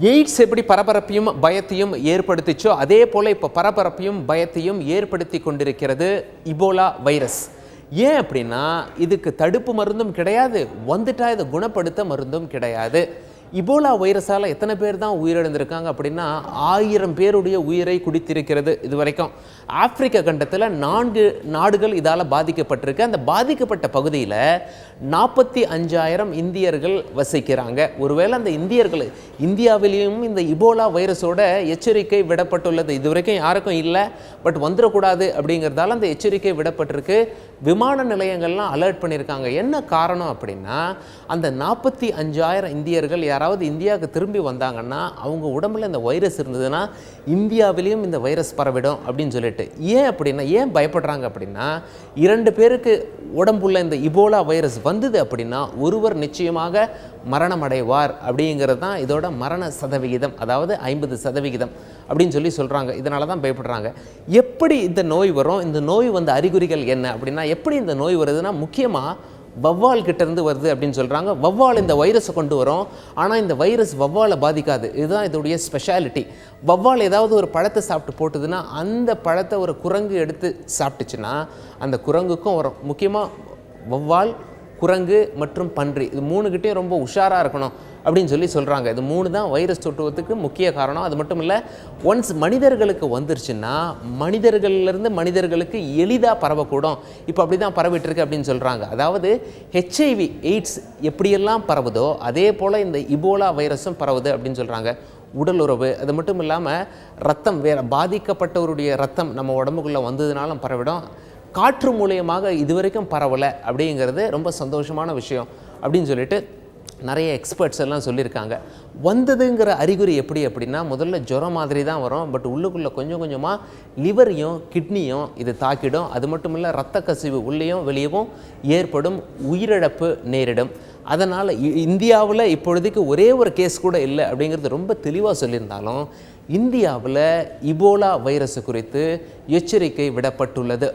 AIDS எப்படி பரபரப்பையும் பயத்தையும் ஏற்படுத்திச்சோ அதே போல் இப்போ பரபரப்பையும் பயத்தையும் ஏற்படுத்தி கொண்டிருக்கிறது இபோலா வைரஸ். ஏன் அப்படின்னா இதுக்கு தடுப்பு மருந்தும் கிடையாது, வந்துட்டா இதை குணப்படுத்த மருந்தும் கிடையாது. இபோலா வைரஸால் எத்தனை பேர் தான் உயிரிழந்திருக்காங்க அப்படின்னா 1000 பேருடைய உயிரை குடித்திருக்கிறது இது வரைக்கும். ஆப்பிரிக்க கண்டத்தில் 4 நாடுகள் இதால் பாதிக்கப்பட்டிருக்கு. அந்த பாதிக்கப்பட்ட பகுதியில் 45,000 இந்தியர்கள் வசிக்கிறாங்க. ஒருவேளை அந்த இந்தியர்கள் இந்தியாவிலேயும் இந்த இபோலா வைரஸோட எச்சரிக்கை விடப்பட்டுள்ளது. இது வரைக்கும் யாருக்கும் இல்லை, பட் வந்துடக்கூடாது அப்படிங்கிறதால அந்த எச்சரிக்கை விடப்பட்டிருக்கு. விமான நிலையங்கள்லாம் அலர்ட் பண்ணியிருக்காங்க. என்ன காரணம் அப்படின்னா அந்த 45,000 இந்தியர்கள் யாராவது இந்தியாவுக்கு திரும்பி வந்தாங்கன்னா அவங்க உடம்புல இந்த வைரஸ் இருந்ததுன்னா இந்தியாவிலையும் இந்த வைரஸ் பரவிடும் அப்படின்னு சொல்லிட்டு. ஏன் அப்படின்னா ஏன் பயப்படுறாங்க அப்படின்னா 2 பேருக்கு உடம்புள்ள இந்த இபோலா வைரஸ் வந்தது அப்படின்னா ஒருவர் நிச்சயமாக மரணம் அடைவார் அப்படிங்கிறது தான் இதோட மரண சதவிகிதம், அதாவது 50% அப்படின்னு சொல்லி சொல்கிறாங்க. இதனால தான் பயப்படுறாங்க. எப்படி இந்த நோய் வரும், இந்த நோய் வந்து அறிகுறிகள் என்ன அப்படின்னா எப்படி இந்த நோய் வருதுன்னா முக்கியமாக வவ்வால் கிட்டேருந்து வருது அப்படின்னு சொல்கிறாங்க. வவ்வால் இந்த வைரஸை கொண்டு வரும், ஆனால் இந்த வைரஸ் வவ்வாலை பாதிக்காது. இதுதான் இதோடைய ஸ்பெஷாலிட்டி. வவ்வால் ஏதாவது ஒரு பழத்தை சாப்பிட்டு போட்டுதுன்னா அந்த பழத்தை ஒரு குரங்கு எடுத்து சாப்பிட்டுச்சுன்னா அந்த குரங்குக்கும் வரும். முக்கியமாக வவ்வால், குரங்கு மற்றும் பன்றி இது 3கிட்டையும் ரொம்ப உஷாராக இருக்கணும் அப்படின்னு சொல்லி சொல்கிறாங்க. இது 3 தான் வைரஸ் தொற்றுவதுக்கு முக்கிய காரணம். அது மட்டும் இல்லை, ஒன்ஸ் மனிதர்களுக்கு வந்துருச்சுன்னா மனிதர்களிலிருந்து மனிதர்களுக்கு எளிதாக பரவக்கூடும். இப்போ அப்படி தான் பரவிட்டுருக்கு அப்படின்னு சொல்கிறாங்க. அதாவது HIV எய்ட்ஸ் எப்படியெல்லாம் பரவுதோ அதே போல் இந்த இபோலா வைரஸும் பரவுது அப்படின்னு சொல்கிறாங்க. உடல் உறவு, அது மட்டும் இல்லாமல் ரத்தம், வேறு பாதிக்கப்பட்டவருடைய ரத்தம் நம்ம உடம்புக்குள்ளே வந்ததுனாலும் பரவிடும். காற்று மூலியமாக இதுவரைக்கும் பரவலை அப்படிங்கிறது ரொம்ப சந்தோஷமான விஷயம் அப்படின்னு சொல்லிட்டு நிறைய எக்ஸ்பர்ட்ஸ் எல்லாம் சொல்லியிருக்காங்க. வந்ததுங்கிற அறிகுறி எப்படி அப்படின்னா முதல்ல ஜுரம் மாதிரி தான் வரும், பட் உள்ளுக்குள்ளே கொஞ்சம் கொஞ்சமாக லிவரையும் கிட்னியும் இது தாக்கிடும். அது மட்டும் இல்லை, இரத்த கசிவு உள்ளேயும் வெளியவும் ஏற்படும், உயிரிழப்பு நேரிடும். அதனால் இந்தியாவில் இப்பொழுதுக்கு ஒரே ஒரு கேஸ் கூட இல்லை அப்படிங்கிறது ரொம்ப தெளிவாக சொல்லியிருந்தாலும் இந்தியாவில் இபோலா வைரஸ் குறித்து எச்சரிக்கை விடப்பட்டுள்ளது.